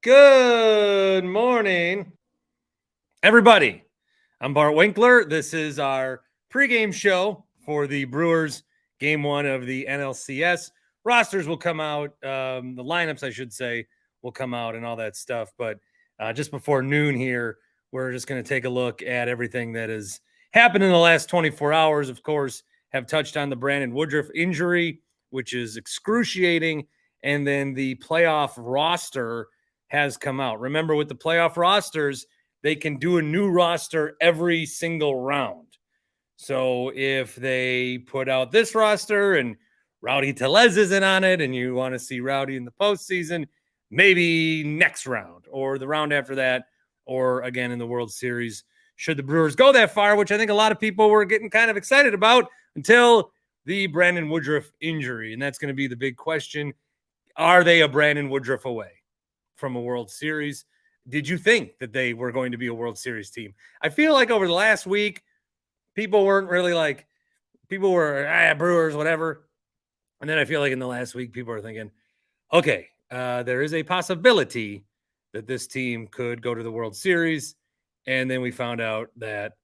Good morning, everybody. I'm Bart Winkler. This is our pregame show for the Brewers game one of the NLCS. Rosters will come out. The lineups, I should say, will come out and all that stuff. But just before noon here, we're just going to take a look at everything that has happened in the last 24 hours. Of course, have touched on the Brandon Woodruff injury, which is excruciating. And then the playoff roster has come out. Remember, with the playoff rosters, they can do a new roster every single round. So if they put out this roster and Rowdy Tellez isn't on it and you want to see Rowdy in the postseason, maybe next round or the round after that, or again in the World Series, should the Brewers go that far, which I think a lot of people were getting kind of excited about until the Brandon Woodruff injury. And that's going to be the big question. Are they a Brandon Woodruff away from a World Series? Did you think that they were going to be a World Series team? I feel like over the last week, people weren't really like, people were, Brewers, whatever. And then I feel like in the last week, people are thinking, okay, there is a possibility that this team could go to the World Series. And then we found out that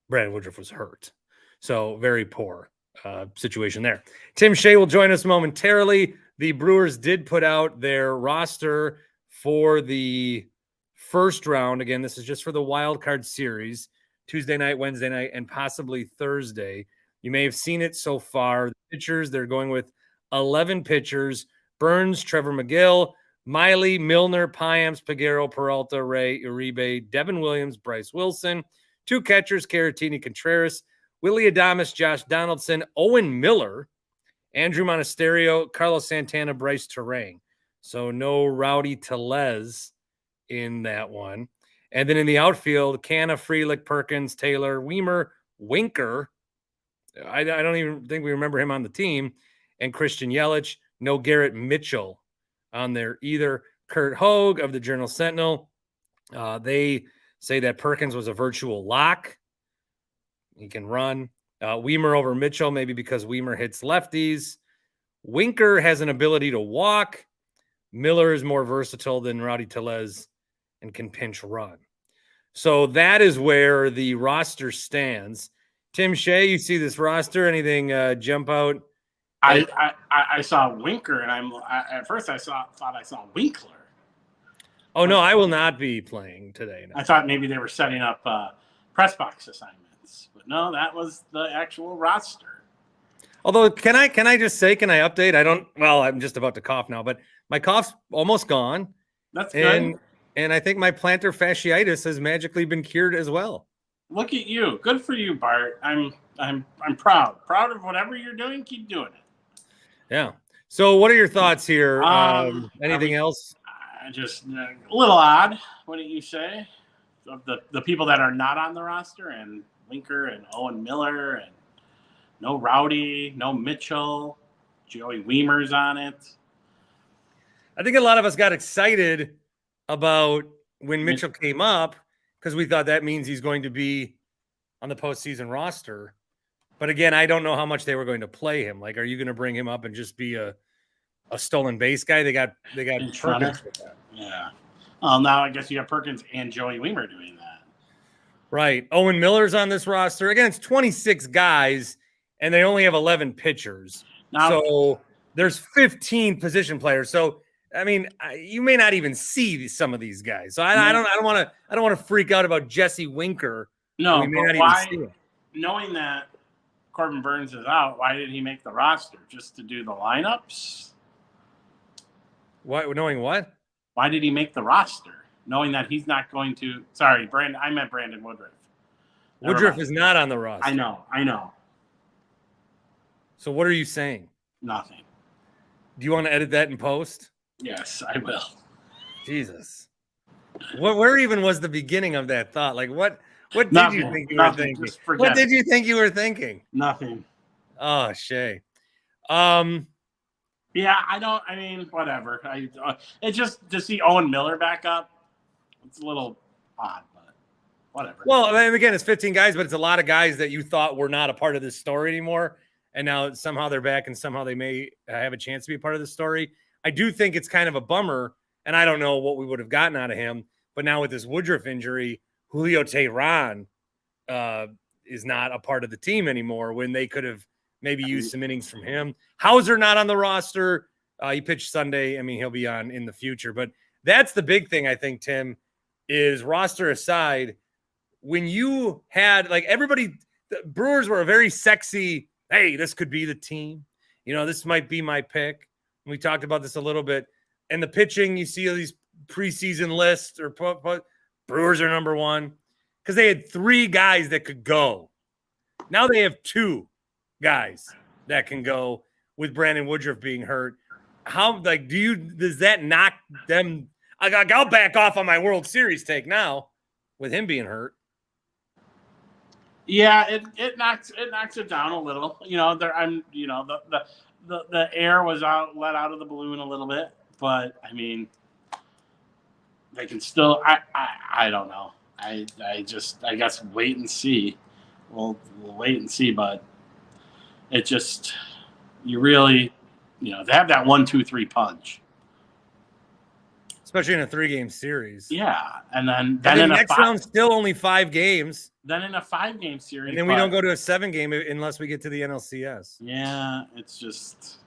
Brandon Woodruff was hurt. So very poor situation there. Tim Shea will join us momentarily. The Brewers did put out their roster for the first round. Again, this is just for the wild card series, Tuesday night, Wednesday night, and possibly Thursday. You may have seen it so far. The pitchers, they're going with 11 pitchers: Burns, Trevor McGill, Miley, Milner, Payamps, Peguero, Peralta, Ray, Uribe, Devin Williams, Bryce Wilson. 2 catchers, Caratini, Contreras, Willie Adames, Josh Donaldson, Owen Miller, Andrew Monasterio, Carlos Santana, Bryce Terang. So no Rowdy Tellez in that one. And then in the outfield, Canna, Frelick, Perkins, Taylor, Weimer, Winker. I don't even think we remember him on the team. And Christian Yelich. No Garrett Mitchell on there either. Kurt Hogue of the Journal Sentinel. They say that Perkins was a virtual lock. He can run. Weimer over Mitchell, maybe because Weimer hits lefties. Winker has an ability to walk. Miller is more versatile than Rowdy Tellez and can pinch run. So that is where the roster stands. Tim Shea, you see this roster? Anything jump out? I saw Winker, and at first I thought I saw Winkler. Oh no, I will not be playing today. No. I thought maybe they were setting up press box assignments. But no, that was the actual roster. Although, can I just say, can I update? I'm just about to cough now, but my cough's almost gone. That's good. And I think my plantar fasciitis has magically been cured as well. Look at you. Good for you, Bart. I'm proud. Proud of whatever you're doing. Keep doing it. Yeah. So what are your thoughts here? Anything else? Just a little odd, wouldn't you say? Of the people that are not on the roster, and Winker and Owen Miller, and no Rowdy, no Mitchell, Joey Weimer's on it. I think a lot of us got excited about when Mitchell came up because we thought that means he's going to be on the postseason roster. But again, I don't know how much they were going to play him. Like, are you going to bring him up and just be a stolen base guy? They got Perkins with that. Yeah. Now I guess you have Perkins and Joey Weimer doing that. Right. Owen Miller's on this roster. Again, it's 26 guys, and they only have 11 pitchers. So there's 15 position players. So, I mean, you may not even see some of these guys. So I don't want to freak out about Jesse Winker. No, but why? Knowing that Corbin Burns is out, why did he make the roster? Just to do the lineups? What? Knowing what? Why did he make the roster? Knowing that he's not going to. Sorry, Brandon. I meant Brandon Woodruff. Woodruff is not on the roster. I know. So what are you saying? Nothing. Do you want to edit that in post? Yes, I will. Jesus. Where even was the beginning of that thought? Like what did you think you were thinking? What did you think you were thinking? Nothing. Oh, Shay. Yeah, whatever. It's just to see Owen Miller back up. It's a little odd, but whatever. Well, I mean, again, it's 15 guys, but it's a lot of guys that you thought were not a part of this story anymore. And now somehow they're back and somehow they may have a chance to be a part of the story. I do think it's kind of a bummer. And I don't know what we would have gotten out of him. But now with this Woodruff injury, Julio Teheran is not a part of the team anymore when they could have maybe used some innings from him. Hauser not on the roster. He pitched Sunday. I mean, he'll be on in the future. But that's the big thing, I think, Tim, is roster aside, when you had like everybody, the Brewers were a very sexy, hey, this could be the team. You know, this might be my pick. We talked about this a little bit. And the pitching, you see all these preseason lists or Brewers are number one because they had 3 guys that could go. Now they have 2 guys that can go with Brandon Woodruff being hurt. How, like, does that knock them? I'll back off on my World Series take now with him being hurt. Yeah, it knocks it down a little. You know, the air was let out of the balloon a little bit, but I mean, they can still. I don't know. I guess wait and see. We'll wait and see, but it just you really, they have that 1-2-3 punch. Especially in a 3-game series. Yeah, and then in in next round, still only 5 games. Then in a 5-game series. And then we don't go to a 7-game unless we get to the NLCS. Yeah, it's just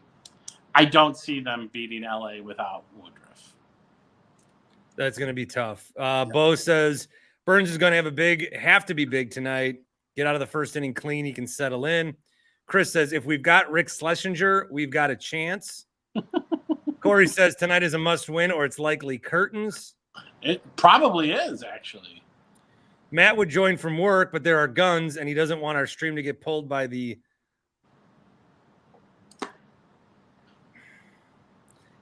I don't see them beating LA without Woodruff. That's going to be tough. Bo says Burns is going to have to be big tonight. Get out of the first inning clean. He can settle in. Chris says if we've got Rick Schlesinger, we've got a chance. Corey says tonight is a must win or it's likely curtains. It probably is, actually. Matt would join from work, but there are guns, and he doesn't want our stream to get pulled by the.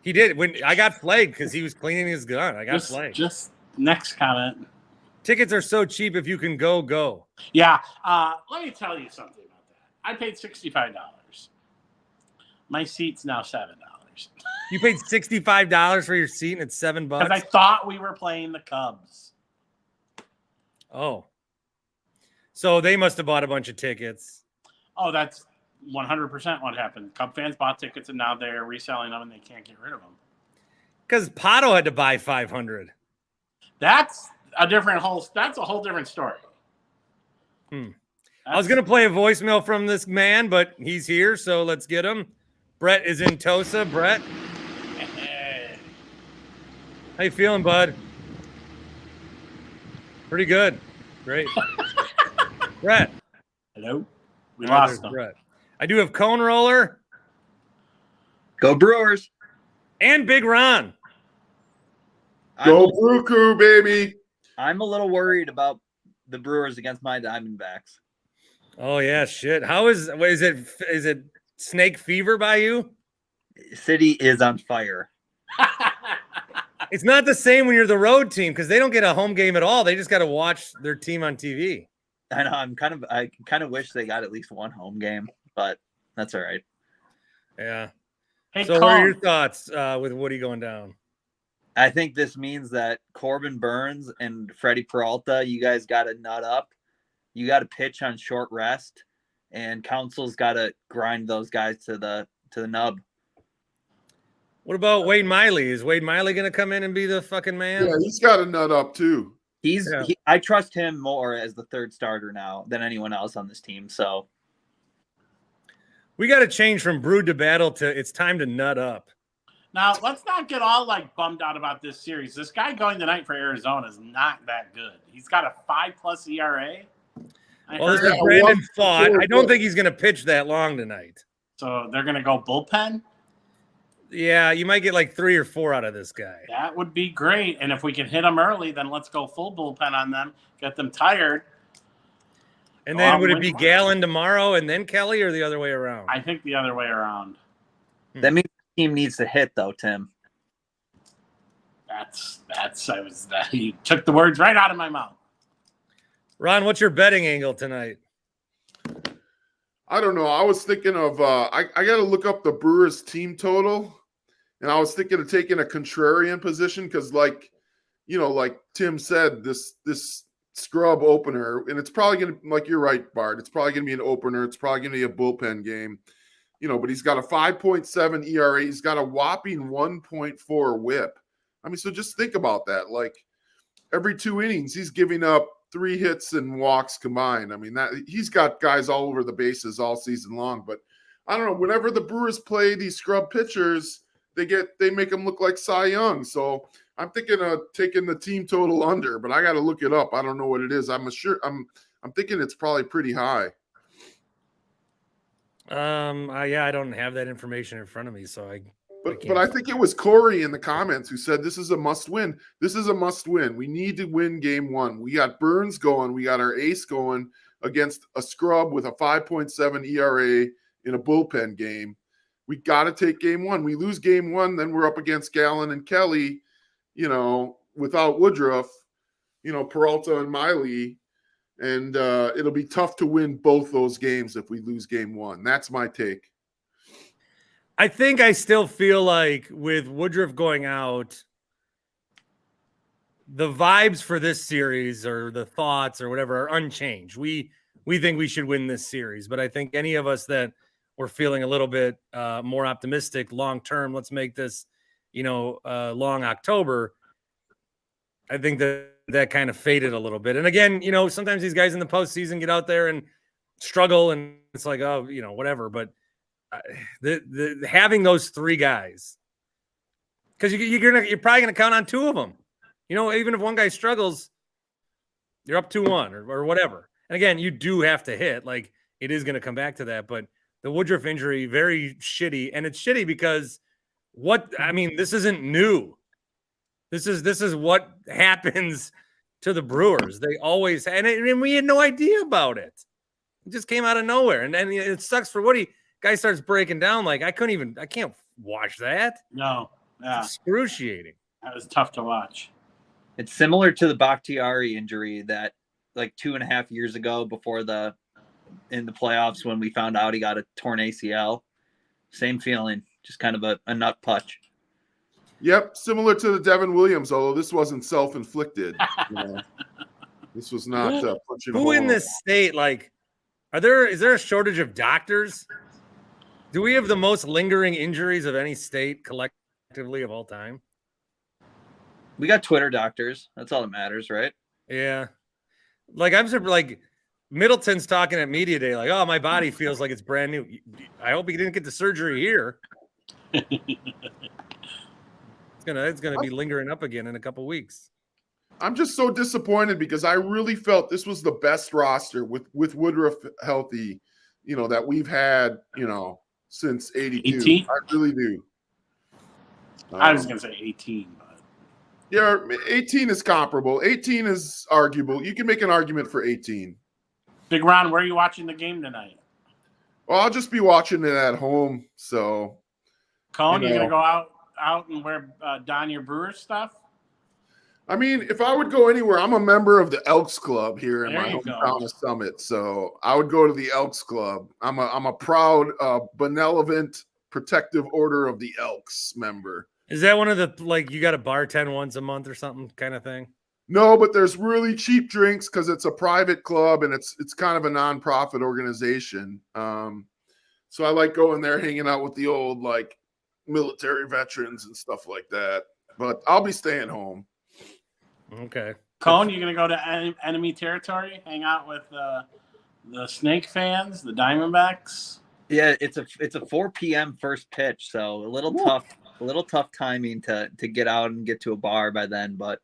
He did when I got flagged because he was cleaning his gun. I got flagged. Just next comment. Tickets are so cheap. If you can go. Yeah. Let me tell you something about that. I paid $65. My seat's now $7. You paid $65 for your seat, and it's $7. Because I thought we were playing the Cubs. Oh. So they must have bought a bunch of tickets. Oh, that's 100% what happened. Cub fans bought tickets, and now they're reselling them, and they can't get rid of them. Because Pato had to buy 500. That's a whole different story. I was going to play a voicemail from this man, but he's here, so let's get him. Brett is in Tosa. Brett. Hey. How you feeling, bud? Pretty good. Great. Brett. Hello. We lost him. Brett. I do have Cone Roller. Go Brewers. And Big Ron. Go Brewcrew, baby. I'm a little worried about the Brewers against my Diamondbacks. Oh, yeah, shit. How is it snake fever by you? City is on fire. It's not the same when you're the road team because they don't get a home game at all. They just got to watch their team on TV. I know. I kind of wish they got at least one home game, but that's all right. Yeah. Hey, so, what are your thoughts with Woody going down? I think this means that Corbin Burns and Freddie Peralta, you guys got to nut up. You got to pitch on short rest, and Council's got to grind those guys to the nub. What about Wade Miley? Is Wade Miley going to come in and be the fucking man? Yeah, he's got a nut up too. I trust him more as the third starter now than anyone else on this team. So we got to change from brewed to battle to it's time to nut up. Now, let's not get all bummed out about this series. This guy going tonight for Arizona is not that good. He's got a 5+ ERA. Well, this is Brandon Pfaadt. I don't think he's going to pitch that long tonight. So they're going to go bullpen? Yeah, you might get 3 or 4 out of this guy. That would be great. And if we can hit them early, then let's go full bullpen on them, get them tired. And then would it be Gallen tomorrow and then Kelly or the other way around? I think the other way around. That means the team needs to hit, though, Tim. You took the words right out of my mouth. Ron, what's your betting angle tonight? I don't know. I was thinking of I got to look up the Brewers team total, and I was thinking of taking a contrarian position because, like Tim said, this scrub opener, and it's probably going to, you're right, Bart. It's probably going to be an opener. It's probably going to be a bullpen game, but he's got a 5.7 ERA. He's got a whopping 1.4 WHIP. I mean, so just think about that. Like every 2 innings, he's giving up 3 hits and walks combined. I mean, that he's got guys all over the bases all season long. But I don't know. Whenever the Brewers play these scrub pitchers, they make them look like Cy Young. So I'm thinking of taking the team total under, but I got to look it up. I don't know what it is. I'm thinking it's probably pretty high. Yeah, I don't have that information in front of me, so But I think it was Corey in the comments who said this is a must win. This is a must win. We need to win game 1. We got Burns going. We got our ace going against a scrub with a 5.7 ERA in a bullpen game. We got to take game 1. We lose game 1, then we're up against Gallen and Kelly, without Woodruff, Peralta and Miley. And it'll be tough to win both those games if we lose game 1. That's my take. I think I still feel like with Woodruff going out, the vibes for this series or the thoughts or whatever are unchanged. We think we should win this series, but I think any of us that were feeling a little bit more optimistic long term, let's make this, long October. I think that kind of faded a little bit. And again, sometimes these guys in the postseason get out there and struggle, and it's like, oh, whatever. But the having those 3 guys, because you're probably gonna count on 2 of them. Even if one guy struggles, you're up 2-1 or whatever. And again, you do have to hit. Like, it is going to come back to that. But the Woodruff injury, very shitty, and it's shitty because this isn't new. This is what happens to the Brewers. They always and we had no idea about it. It just came out of nowhere, and it sucks for Woody. Guy starts breaking down like I can't watch that. No, yeah, it's excruciating. That was tough to watch. It's similar to the Bakhtiari injury that like 2.5 years ago in the playoffs when we found out he got a torn ACL. Same feeling, just kind of a nut punch. Yep, similar to the Devin Williams, although this wasn't self-inflicted. This was not punching. Who in this state, like, is there a shortage of doctors? Do we have the most lingering injuries of any state collectively of all time? We got Twitter doctors. That's all that matters, right? Yeah. Like, I'm surprised, like, Middleton's talking at media day, like, oh, my body feels like it's brand new. I hope he didn't get the surgery here. It's gonna be lingering up again in a couple weeks. I'm just so disappointed because I really felt this was the best roster with Woodruff healthy, that we've had, since 82. 18? I really do. I was gonna say 18, but yeah, 18 is comparable. 18 is arguable. You can make an argument for 18. Big Ron, where are you watching the game tonight? Well, I'll just be watching it at home. So, Colin, you gonna go out and wear don your Brewers stuff? I mean, if I would go anywhere, I'm a member of the Elks Club here in There my you hometown go. of Summit. So I would go to the Elks Club. I'm a proud, benevolent, protective order of the Elks member. Is that one of the, like, you got to bartend once a month or something kind of thing? No, but there's really cheap drinks because it's a private club and it's kind of a nonprofit organization. So I like going there, hanging out with the old like military veterans and stuff like that. But I'll be staying home. Okay. Colin, you gonna go to enemy territory, hang out with the Snake fans, the Diamondbacks? Yeah, it's a 4 p.m. first pitch, so a little tough timing to get out and get to a bar by then, but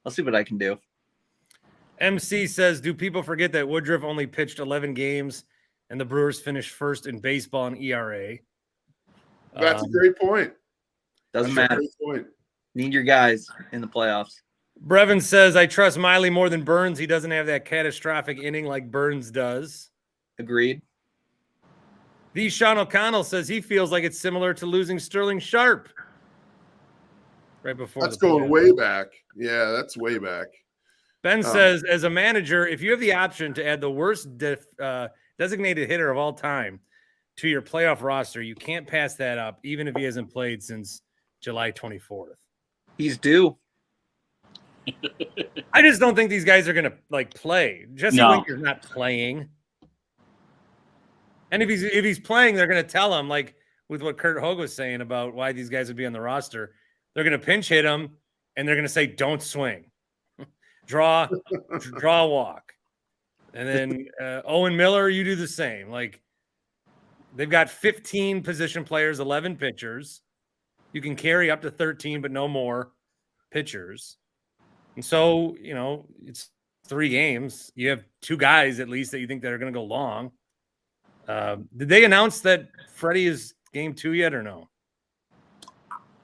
I'll see what I can do. MC says, do people forget that Woodruff only pitched 11 games and the Brewers finished first in baseball in ERA? That's a great point. Doesn't That's a matter. great point. Need your guys in the playoffs. Brevin says, I trust Miley more than Burns. He doesn't have that catastrophic inning like Burns does. Agreed. The Sean O'Connell says he feels like it's similar to losing Sterling Sharp right before. That's going way back. Yeah, that's way back. Ben says, as a manager, if you have the option to add the worst designated hitter of all time to your playoff roster, you can't pass that up, even if he hasn't played since July 24th. He's due. I just don't think these guys are going to like play. Jesse Winker's not playing. And if he's playing, they're going to tell him, like with what Kurt Hogue was saying about why these guys would be on the roster. They're going to pinch hit him and they're going to say, don't swing, draw a walk. And then Owen Miller, you do the same. Like, they've got 15 position players, 11 pitchers. You can carry up to 13, but no more pitchers. And so, it's 3 games. You have 2 guys at least that you think that are going to go long. Did they announce that Freddie is game 2 yet or no?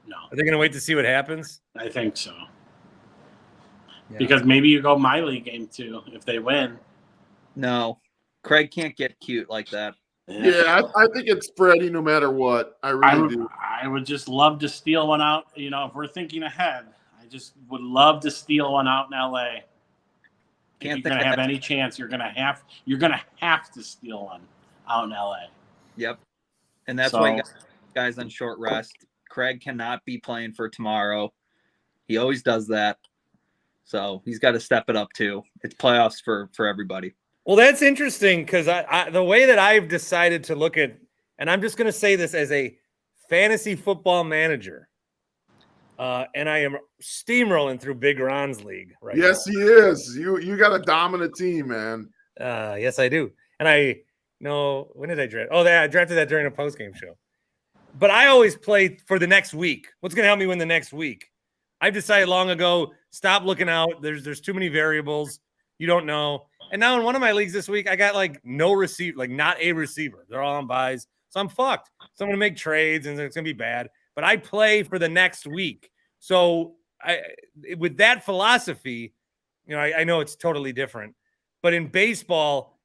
No. Are they going to wait to see what happens? I think so. Yeah. Because maybe you go Miley game 2 if they win. No, Craig can't get cute like that. Yeah, I think it's Freddie no matter what. I would just love to steal one out. If we're thinking ahead, I just would love to steal one out in LA. If you're gonna have any chance, you're gonna have to steal one out in LA. Yep. And that's why you got guys on short rest. Craig cannot be playing for tomorrow. He always does that. So he's got to step it up too. It's playoffs for everybody. Well, that's interesting because the way that I've decided to look at, and I'm just going to say this as a fantasy football manager, and I am steamrolling through Big Ron's league right now. Yes, he is. You got a dominant team, man. Yes, I do. And when did I draft? Oh, I drafted that during a postgame show. But I always play for the next week. What's going to help me win the next week? I've decided long ago, stop looking out. There's too many variables. You don't know. And now in one of my leagues this week, I got no receiver, not a receiver. They're all on buys. So I'm fucked. So I'm going to make trades and it's going to be bad. But I play for the next week. So with that philosophy, I know it's totally different. But in baseball,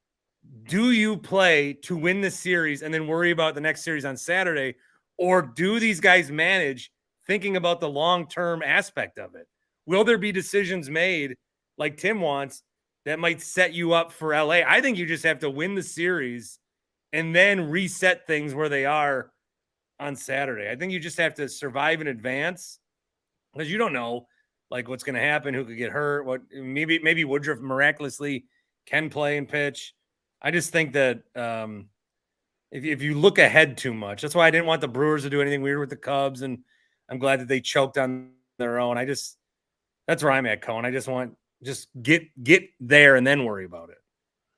do you play to win the series and then worry about the next series on Saturday? Or do these guys manage thinking about the long-term aspect of it? Will there be decisions made like Tim wants that might set you up for LA? I think you just have to win the series and then reset things where they are on Saturday. I think you just have to survive in advance because you don't know what's going to happen, who could get hurt, what maybe Woodruff miraculously can play and pitch. I just think that if you look ahead too much, that's why I didn't want the Brewers to do anything weird with the Cubs, and I'm glad that they choked on their own. That's where I'm at, Cohen. I just want get there and then worry about it.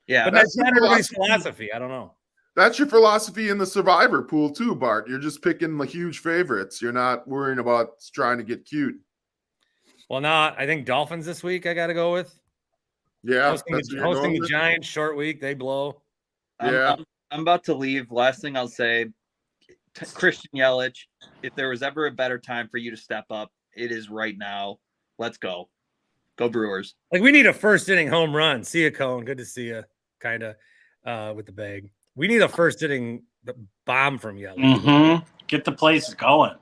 Yeah, but that's not everybody's philosophy. I don't know. That's your philosophy in the survivor pool too, Bart. You're just picking the huge favorites. You're not worrying about trying to get cute. Well, now I think Dolphins this week I got to go with. Yeah, hosting the Giants, short week, they blow. Yeah, I'm about to leave. Last thing I'll say, Christian Yelich, if there was ever a better time for you to step up, it is right now. Let's go. Go Brewers. We need a first inning home run. See you, Cohen. Good to see you, kind of, with the bag. We need a first inning bomb from Yelich. Mm-hmm. Get the place going.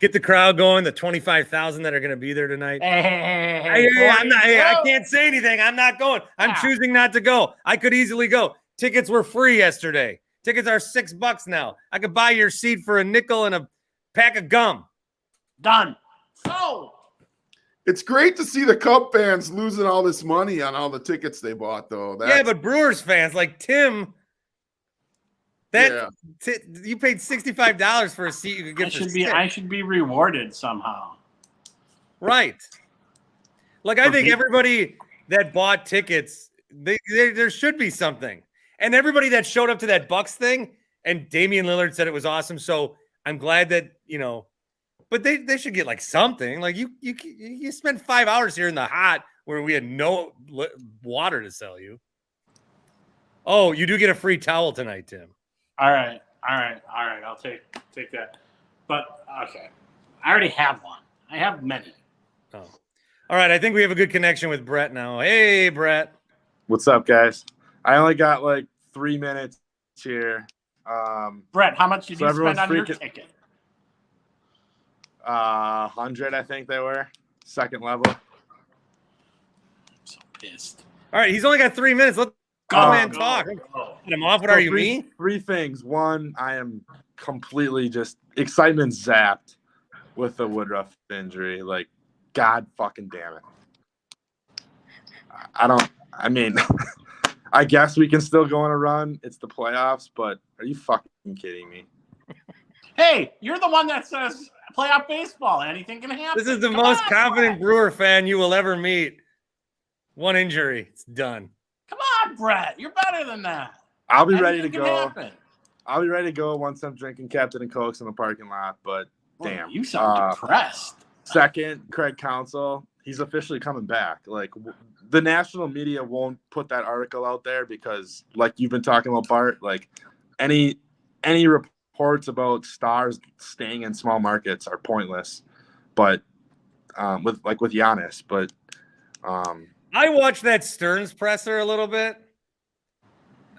Get the crowd going, the 25,000 that are going to be there tonight. I can't say anything. I'm not going. I'm choosing not to go. I could easily go. Tickets were free yesterday. Tickets are $6 now. I could buy your seat for a nickel and a pack of gum. Done. So it's great to see the Cub fans losing all this money on all the tickets they bought, though. Yeah, but Brewers fans like Tim, you paid $65 for a seat you could get for $6. I should be rewarded somehow. Right. I think everybody that bought tickets, there should be something. And everybody that showed up to that Bucks thing, and Damian Lillard said it was awesome. So I'm glad that, but they should get something. You spent 5 hours here in the hot where we had no water to sell you. Oh, you do get a free towel tonight, Tim. All right. I'll take that. But okay, I already have one. I have many. Oh, all right. I think we have a good connection with Brett now. Hey, Brett. What's up, guys? I only got 3 minutes here. Brett, how much did you spend on your ticket? 100, I think they were. Second level. I'm so pissed. All right, he's only got 3 minutes. Let go, man, talk. Get him off. What are you, me? Three things. One, I am completely just excitement zapped with the Woodruff injury. God fucking damn it. I guess we can still go on a run. It's the playoffs, but are you fucking kidding me? Hey, you're the one that says playoff baseball. Anything can happen. This is the Come most on, confident Brett. Brewer fan you will ever meet. One injury, it's done. Come on, Brett. You're better than that. I'll be ready to Anything can go. happen. I'll be ready to go once I'm drinking Captain and Cokes in the parking lot. But Well, damn, you sound depressed. Second, Craig Counsell, he's officially coming back. Like the national media won't put that article out there because, like you've been talking about, Bart, like any reports about stars staying in small markets are pointless. But with Giannis, but I watched that Stearns presser a little bit.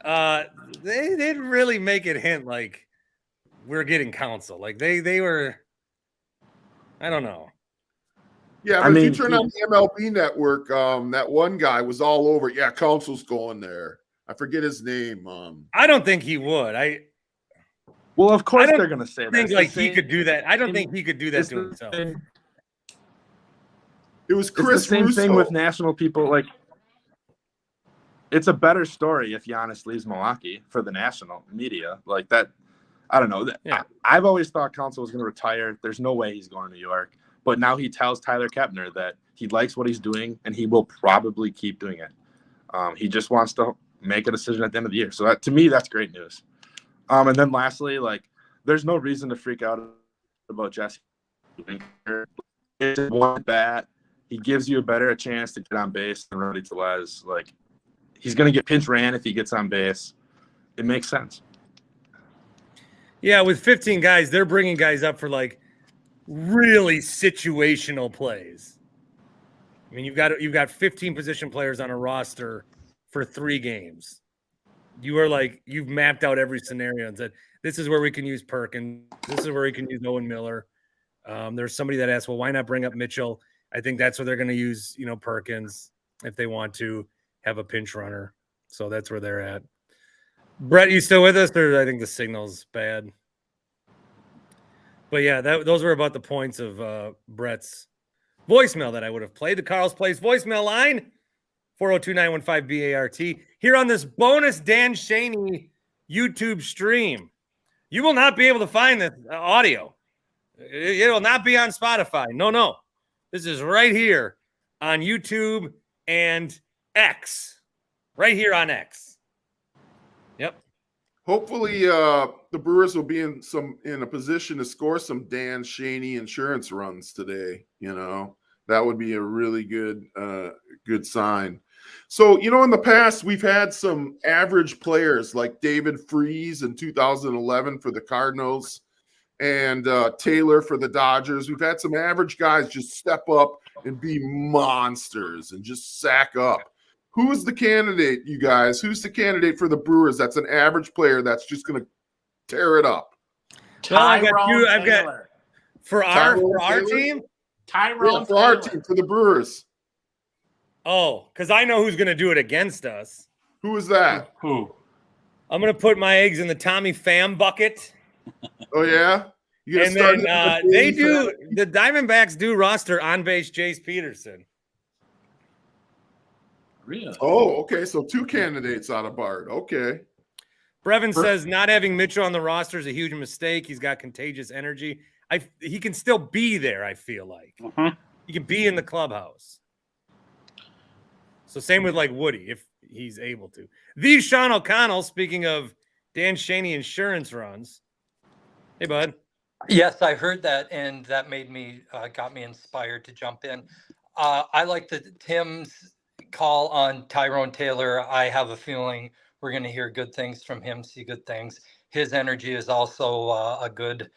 They didn't really make it hint like we're getting Counsell. Like they were, I don't know. Yeah, but if you turn on the MLB network, that one guy was all over. Yeah, Counsell's going there. I forget his name. I don't think he would. Well, of course they're going to say that. Think like he could do that. I don't think he could do that to himself. It was Chris It's the same Russo. thing with national people. Like, it's a better story if Giannis leaves Milwaukee for the national media. Like that, I don't know. Yeah. I've always thought Counsell was going to retire. There's no way he's going to New York. But now he tells Tyler Kepner that he likes what he's doing and he will probably keep doing it. He just wants to make a decision at the end of the year. So that, to me, that's great news. And then lastly, like, there's no reason to freak out about Jesse Winker. It's one bat. He gives you a better chance to get on base than Rowdy Tellez. Like, he's going to get pinch ran if he gets on base. It makes sense. Yeah, with 15 guys, they're bringing guys up for like really situational plays. I mean, you've got 15 position players on a roster for 3 games. You are like, you've mapped out every scenario and said, this is where we can use Perkins. This is where we can use Owen Miller. There's somebody that asked, well, why not bring up Mitchell? I think that's where they're going to use, Perkins if they want to have a pinch runner. So that's where they're at. Brett, you still with us, or I think the signal's bad? But yeah, those were about the points of Brett's voicemail that I would have played. The Carl's Place voicemail line, 402-915-BART. Here on this bonus Dan Schani YouTube stream. You will not be able to find this audio. It will not be on Spotify. No. This is right here on YouTube and X. Right here on X. Yep. Hopefully, the Brewers will be in a position to score some Dan Schani Insurance runs today. That would be a really good sign. So, in the past, we've had some average players like David Freese in 2011 for the Cardinals and Taylor for the Dodgers. We've had some average guys just step up and be monsters and just sack up. Who is the candidate, you guys? Who's the candidate for the Brewers that's an average player that's just going to tear it up? Tyrone I've got Taylor. for our team. Tyrone For our Taylor. team, for the Brewers. Oh, because I know who's going to do it against us. Who is that? Who? I'm going to put my eggs in the Tommy Pham bucket. Oh, yeah? And then the Diamondbacks do roster on base Jace Peterson. Really? Oh, okay. So 2 candidates out of Bart. Okay. Brevin says not having Mitchell on the roster is a huge mistake. He's got contagious energy. He can still be there, I feel like. Mm-hmm. He can be in the clubhouse. So same with like Woody, if he's able to. The Sean O'Connell, speaking of Dan Schani Insurance runs. Hey, bud. Yes, I heard that, and that got me inspired to jump in. I like Tim's call on Tyrone Taylor. I have a feeling we're going to hear good things from him, see good things. His energy is also a good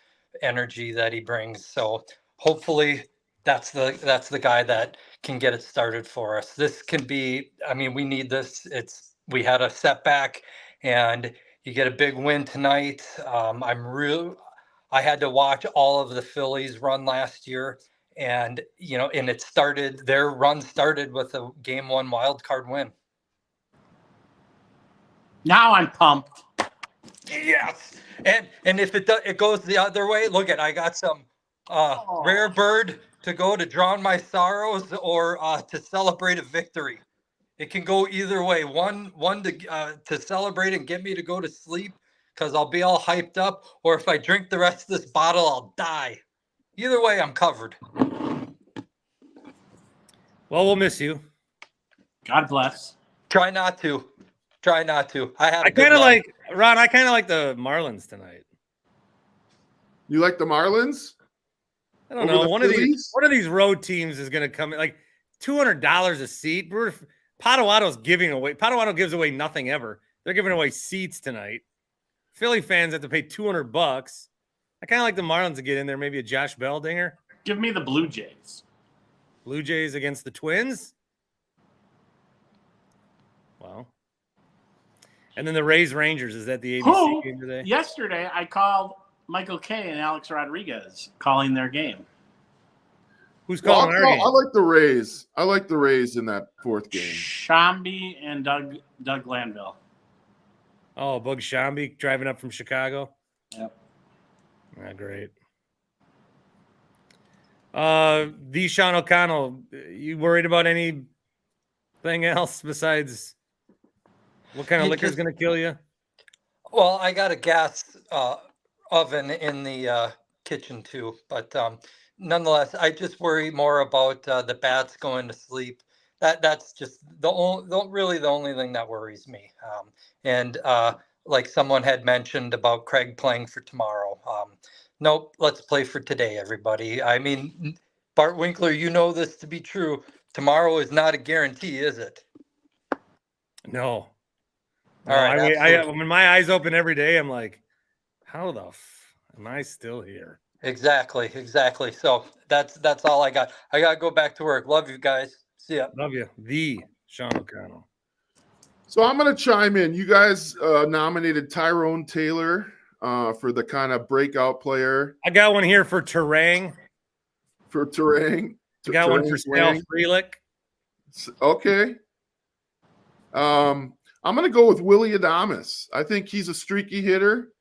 energy that he brings. So hopefully that's the guy that can get it started for us. This can be, we need this. We had a setback and you get a big win tonight. I had to watch all of the Phillies run last year, and their run started with a game 1 wild card win. Now I'm pumped. Yes. And if it goes the other way, I got some rare bird to go to drown my sorrows or to celebrate a victory. It can go either way. One to celebrate and get me to go to sleep because I'll be all hyped up, or if I drink the rest of this bottle, I'll die. Either way, I'm covered. Well, we'll miss you. God bless. Try not to. Try not to. I had a I good kind of run. like Ron. I kind of like the Marlins tonight. You like the Marlins? I don't Over know. the One Phillies? Give me the Blue Jays. Blue Jays against the Twins. Wow. And then the Rays Rangers. Is that the ABC game today? Yesterday, I called Michael Kay and Alex Rodriguez calling their game. Who's calling our game? I like the Rays. I like the Rays in that fourth game. Shambi and Doug Glanville. Oh, Bug Shambi driving up from Chicago. Yep. Great. The Sean O'Connell, you worried about anything else besides what kind of liquor is going to kill you? Well, I got a gas oven in the kitchen too, but nonetheless, I just worry more about the bats going to sleep. That's just the only thing that worries me. And like someone had mentioned about Craig playing for tomorrow. Nope, let's play for today, everybody. I mean, Bart Winkler, you know this to be true. Tomorrow is not a guarantee, is it? No. All right. When my eyes open every day, I'm like, how the am I still here? Exactly. So that's all I got. I got to go back to work. Love you guys. See ya. Love you. The Sean O'Connell. So I'm going to chime in. You guys nominated Tyrone Taylor for the kind of breakout player. I got one here for Terang. For Terang. I got one for Snell Frelick. Okay. I'm going to go with Willie Adames. I think he's a streaky hitter.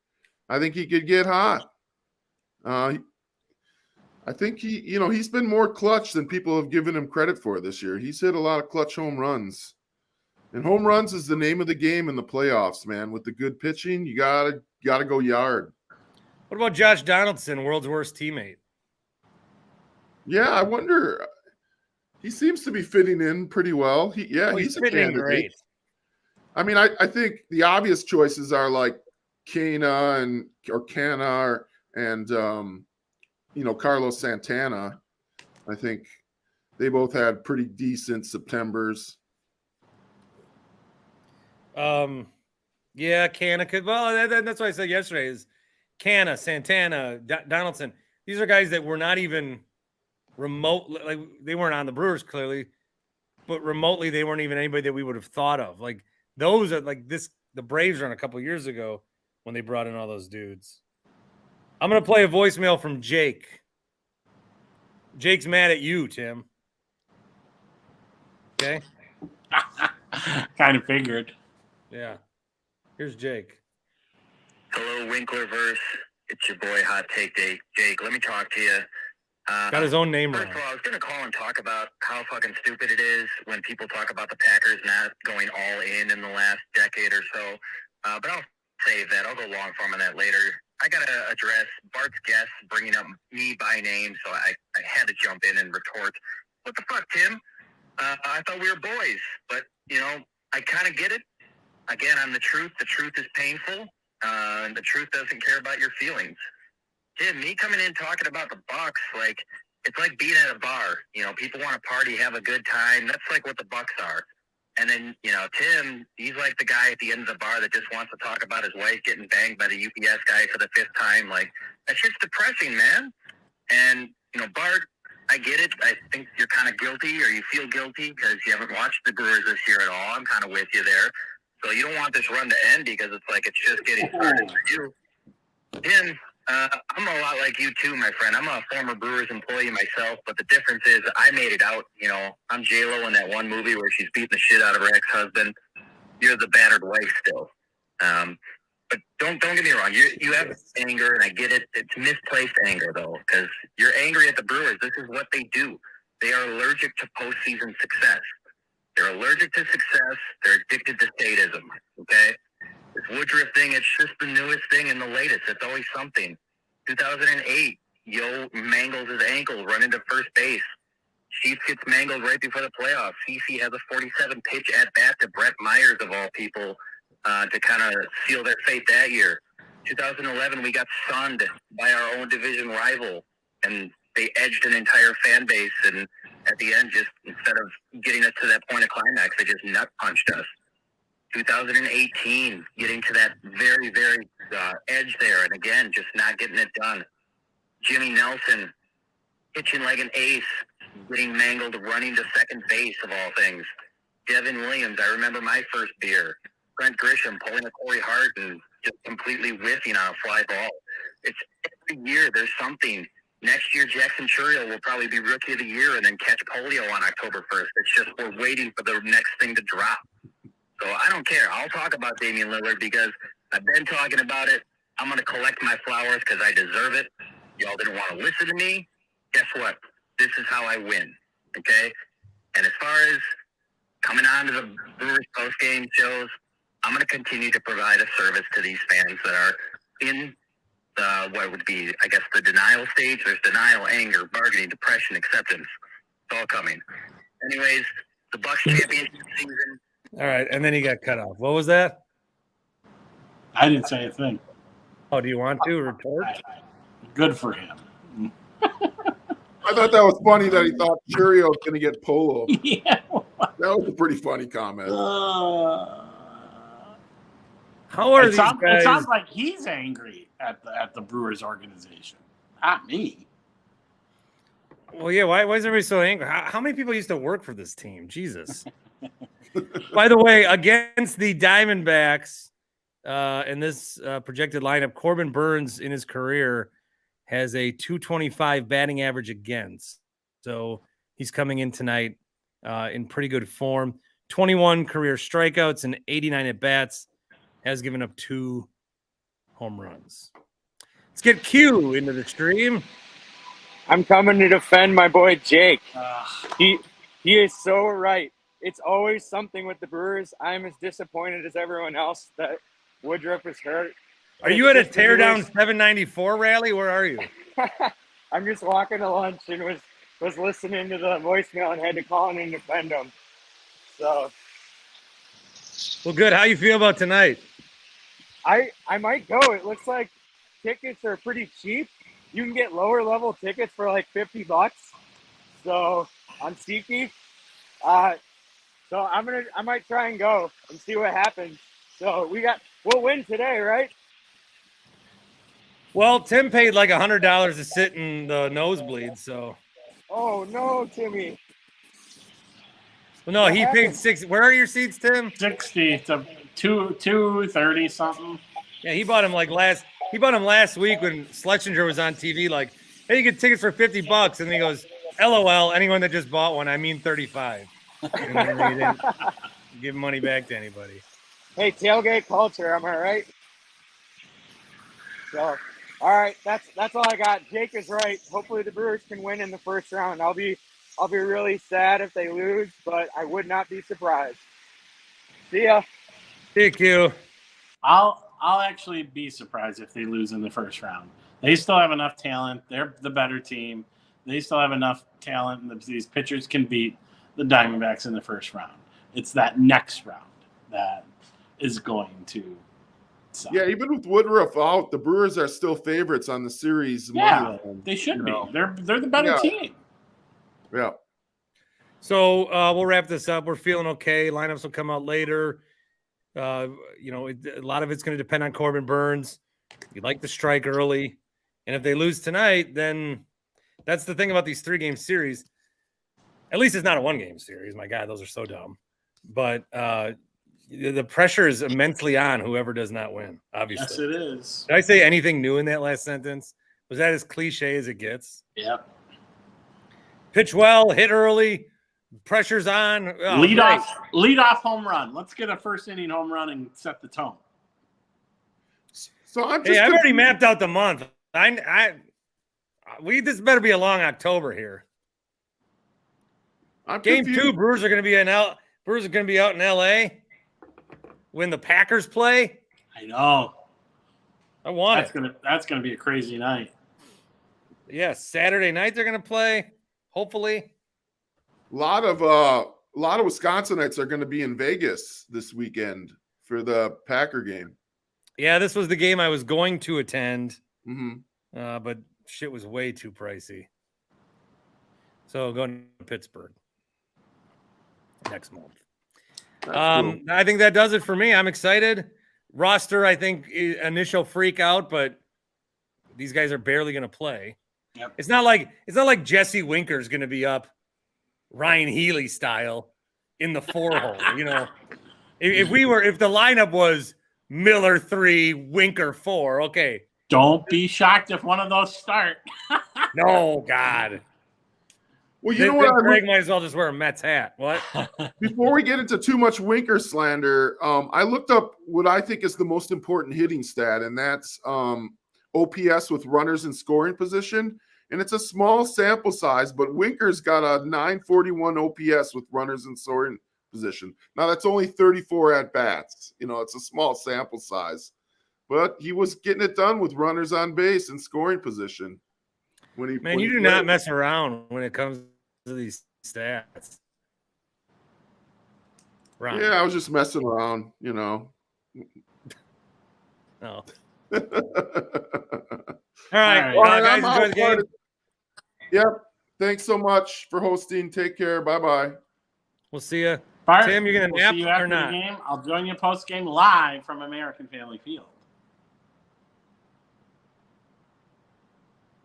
I think he could get hot. I think he's been more clutch than people have given him credit for this year. He's hit a lot of clutch home runs. And home runs is the name of the game in the playoffs, man. With the good pitching, you gotta go yard. What about Josh Donaldson, world's worst teammate? Yeah, I wonder. He seems to be fitting in pretty well. He's fitting in great. I mean, I think the obvious choices are like Canna and Carlos Santana. I think they both had pretty decent Septembers. Yeah, Canna could. Well, that's what I said yesterday. Is Canna, Santana, Donaldson. These are guys that were not even remote. Like they weren't on the Brewers clearly, but remotely they weren't even anybody that we would have thought of. Like those are like this. The Braves run a couple years ago when they brought in all those dudes. I'm gonna play a voicemail from Jake. Jake's mad at you, Tim. Okay. Kind of figured. Yeah. Here's Jake. Hello, Winklerverse. It's your boy, Hot Take Day. Jake, let me talk to you. Got his own name First wrong. of all, I was going to call and talk about how fucking stupid it is when people talk about the Packers not going all in the last decade or so. But I'll save that. I'll go long form on that later. I got to address Bart's guest bringing up me by name, so I had to jump in and retort. What the fuck, Tim? I thought we were boys. But, I kind of get it. Again, I'm the truth. The truth is painful. And the truth doesn't care about your feelings. Tim, me coming in talking about the Bucks, it's like being at a bar. People want to party, have a good time. That's like what the Bucks are. And then, Tim, he's like the guy at the end of the bar that just wants to talk about his wife getting banged by the UPS guy for the 5th time. That's just depressing, man. And, Bart, I get it. I think you're kind of guilty, or you feel guilty because you haven't watched the Brewers this year at all. I'm kind of with you there. So you don't want this run to end because it's just getting started for you. Tim, I'm a lot like you too, my friend. I'm a former Brewers employee myself, but the difference is I made it out. I'm J-Lo in that one movie where she's beating the shit out of her ex-husband. You're the battered wife still. But don't get me wrong. You have anger, and I get it. It's misplaced anger, though, because you're angry at the Brewers. This is what they do. They are allergic to postseason success. They're allergic to success. They're addicted to statism, okay? This Woodruff thing, it's just the newest thing and the latest. It's always something. 2008, Yo mangles his ankle running to first base. Sheets gets mangled right before the playoffs. CC has a 47 pitch at bat to Brett Myers of all people to kind of seal their fate that year. 2011, we got sunned by our own division rival, and they edged an entire fan base. And at the end, just instead of getting us to that point of climax, they just nut punched us. 2018, getting to that very, very edge there, and again, just not getting it done. Jimmy Nelson pitching like an ace, getting mangled, running to second base of all things. Devin Williams, I remember my first beer. Brent Grisham pulling a Corey Hart and just completely whiffing on a fly ball. It's every year there's something. Next year, Jackson Churchill will probably be Rookie of the Year and then catch polio on October 1st. It's just we're waiting for the next thing to drop. So I don't care. I'll talk about Damian Lillard because I've been talking about it. I'm going to collect my flowers because I deserve it. Y'all didn't want to listen to me. Guess what? This is how I win. Okay? And as far as coming on to the Brewers post-game shows, I'm going to continue to provide a service to these fans that are in what would be, I guess, the denial stage. There's denial, anger, bargaining, depression, acceptance. It's all coming. Anyways, the Bucks championship season. All right, and then he got cut off. What was that? I didn't say a thing. Oh, do you want to report? Good for him. I thought that was funny that he thought Cheerio was going to get polo. Yeah. That was a pretty funny comment. How are It these sounds, guys? it sounds like he's angry at the Brewers organization, not me. Well, yeah. Why is everybody so angry? How many people used to work for this team? Jesus. By the way, against the Diamondbacks in this projected lineup, Corbin Burns in his career has a 225 batting average against. So he's coming in tonight in pretty good form. 21 career strikeouts and 89 at bats. Has given up 2 home runs. Let's get Q into the stream. I'm coming to defend my boy Jake. He is so right. It's always something with the Brewers. I'm as disappointed as everyone else that Woodruff is hurt. Are you at a teardown 794 rally? Where are you? I'm just walking to lunch and was listening to the voicemail and had to call in and defend him. So, Well, good. How you feel about tonight? I might go. It looks like tickets are pretty cheap. You can get lower level tickets for like $50. So on SeatGeek. So I might try and go and see what happens. So we'll win today, right? Well, Tim paid like $100 to sit in the nosebleed, so. Oh no, Timmy. Well, no, What he happened? paid 60. Where are your seats, Tim? 60 to 230 something. Yeah, he bought him last week when Schlesinger was on TV. Like, hey, you get tickets for $50, and he goes, "LOL." Anyone that just bought one, I mean 35. And then he didn't give money back to anybody. Hey, tailgate culture, am I right? So, all right, that's all I got. Jake is right. Hopefully the Brewers can win in the first round. I'll be really sad if they lose, but I would not be surprised. See ya. Thank you. I'll actually be surprised if they lose in the first round. They still have enough talent. They're the better team. They still have enough talent, and these pitchers can beat the Diamondbacks in the first round. It's that next round that is going to suck. Yeah, even with Woodruff out, the Brewers are still favorites on the series. Yeah, money line, they should you be. know. They're the better team. Yeah. So we'll wrap this up. We're feeling okay. Lineups will come out later. A lot of it's going to depend on Corbin Burns. You'd like to strike early. And if they lose tonight, then that's the thing about these 3-game series. At least it's not a 1-game series. My God, those are so dumb. But the pressure is immensely on whoever does not win, obviously. Yes, it is. Did I say anything new in that last sentence? Was that as cliche as it gets? Yep. Pitch well, hit early, pressure's on. Oh, lead great. off home run. Let's get a first inning home run and set the tone. So I'm just I've already mapped out the month. This better be a long October here. I'm Game confused. 2, Brewers are going to be out in LA when the Packers play. I know. I want That's gonna be a crazy night. Yeah, Saturday night they're gonna play. Hopefully. A lot of Wisconsinites are going to be in Vegas this weekend for the Packer game. Yeah, this was the game I was going to attend, Mm-hmm. but shit was way too pricey. So going to Pittsburgh next month. Cool. I think that does it for me. I'm excited. Roster, I think initial freak out, but these guys are barely going to play. Yep. It's not like Jesse Winker is going to be up Ryan Healy style in the 4-hole. If the lineup was Miller 3, Winker 4, okay. Don't be shocked if one of those start. No, God. Well, you know what? Craig might as well just wear a Mets hat. What? Before we get into too much Winker slander, I looked up what I think is the most important hitting stat, and that's OPS with runners in scoring position. And it's a small sample size, but Winker's got a 941 OPS with runners in scoring position. Now, that's only 34 at-bats. It's a small sample size. But he was getting it done with runners on base and scoring position. Man, you do not mess around when it comes to these stats. Ron. Yeah, I was just messing around, No. All right. Guys, enjoy the game. Yep. Thanks so much for hosting. Take care. Bye-bye. We'll see you. Bart, Tim, you're going to we'll nap see you or after not? the game. I'll join you post-game live from American Family Field.